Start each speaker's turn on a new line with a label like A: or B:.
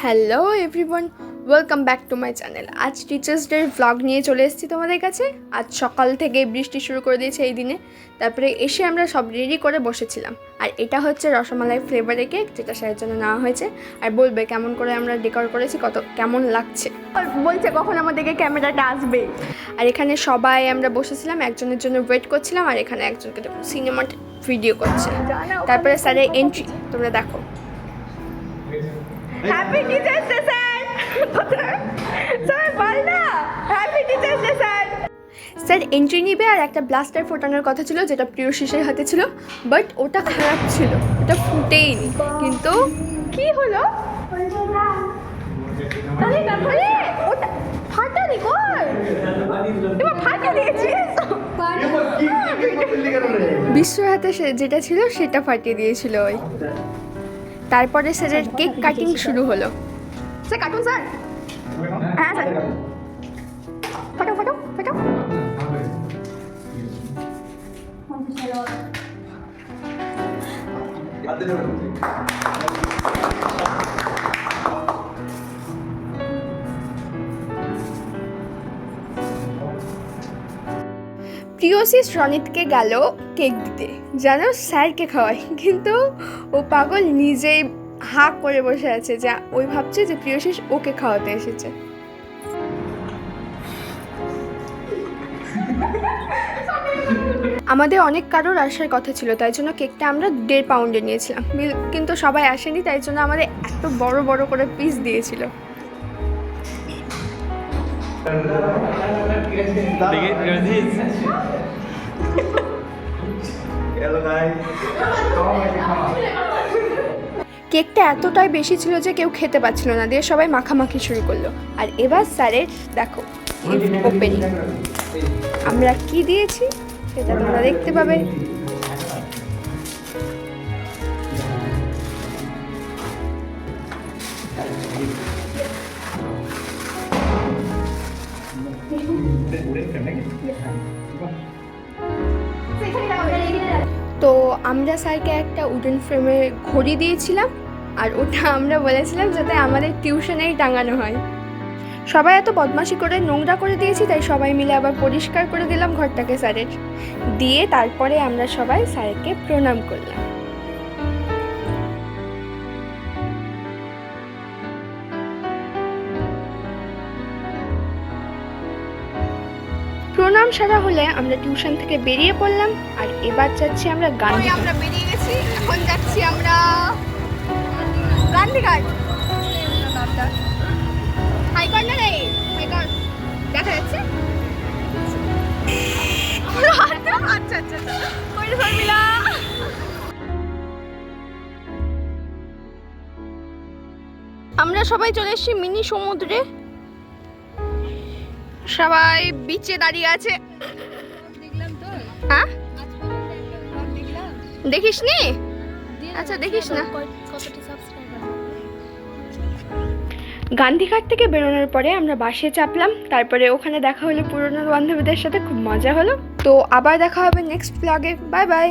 A: Hello everyone, welcome back to my channel. আজ teachers ডের vlog নিয়ে চলে এসেছি তোমাদের কাছে। আজ সকাল থেকে বৃষ্টি শুরু করে দিয়েছে এই দিনে। তারপরে এসে আমরা সব রেডি করে বসেছিলাম। আর এটা হচ্ছে রসমালাই ফ্লেভারের কেক, যেটা স্যারের জন্য নেওয়া হয়েছে। আর বলবে কেমন করে আমরা ডেকোর করেছি, কেমন লাগছে। বলছে কখন আমাদেরকে ক্যামেরাটা আসবে। আর এখানে সবাই আমরা বসেছিলাম, একজনের জন্য ওয়েট করছিলাম। আর এখানে একজনকে সিনেমার ভিডিও করছে। তারপরে স্যারের এন্ট্রি তোমরা দেখো। Happy teachers day sir. Sir বল না happy teachers day sir. Sir entry নিবে আর একটা ব্লাস্টার ফোটানোর কথা ছিল, যেটা প্রিয়শিসের হাতে ছিল, বাট ওটা খারাপ ছিল, ওটা ফুটেইনি। কিন্তু কি হলো, ওটা ফাটানি কর, এবার ফাটা দিয়েছিস। বিশ্বর হাতে যেটা ছিল সেটা ফাটিয়ে দিয়েছিল ওই। তারপরে স্যারের কেক কাটিং শুরু হলো। স্যার কাটুন স্যার। হ্যাঁ স্যার, ফাটাও ফাটাও ফাটাও। প্রিয়সিস রনিতকে গেল কেক দিতে, যেন স্যারকে খাওয়ায়, কিন্তু ও পাগল নিজেই হাঁ করে বসে আছে, যা ওই ভাবছে যে প্রিয়সিস ওকে খাওয়াতে এসেছে। আমাদের অনেক কারোর আসার কথা ছিল, তাই জন্য কেকটা আমরা 1.5 পাউন্ডে নিয়েছিলাম, কিন্তু সবাই আসেনি, তাই জন্য আমাদের এত বড় বড় করে পিস দিয়েছিল। কেকটা এতটাই বেশি ছিল যে কেউ খেতে পাচ্ছিল না, দিয়ে সবাই মাখামাখি শুরু করলো। আর এবার স্যারের দেখো ওপেনিং, আমরা কি দিয়েছি সেটা তোমরা দেখতে পাবে। তো আমরা স্যারকে একটা উডেন ফ্রেমের ঘড়ি দিয়েছিলাম, আর ওটা আমরা বলেছিলাম যাতে আমাদের টিউশনেই টাঙানো হয়। সবাই এত বদমাশি করে নোংরা করে দিয়েছি, তাই সবাই মিলে আবার পরিষ্কার করে দিলাম ঘরটাকে স্যারের দিয়ে। তারপরে আমরা সবাই স্যারকে প্রণাম করলাম। প্রণাম সারা হলে আমরা টিউশন থেকে বেরিয়ে পড়লাম। আর এবার যাচ্ছি আমরা গান্ধী। আমরা বেরিয়ে গেছি, এখন যাচ্ছি আমরা গান্ধীঘাট। হাই কর না রে, হাই কর, দেখা যাচ্ছে। আচ্ছা আচ্ছা আচ্ছা, আমরা সবাই চলে এসেছি মিনি সমুদ্রে। সবাই বিচে দাঁড়িয়ে আছে। হ্যাঁ দেখিস নি? আচ্ছা দেখিস না। গান্ধীঘাট থেকে বেরোনোর পরে আমরা বাসে চাপলাম। তারপরে ওখানে দেখা হলো পুরনো বান্ধবীদের সাথে, খুব মজা হলো। তো আবার দেখা হবে নেক্সট ব্লগে। Bye bye.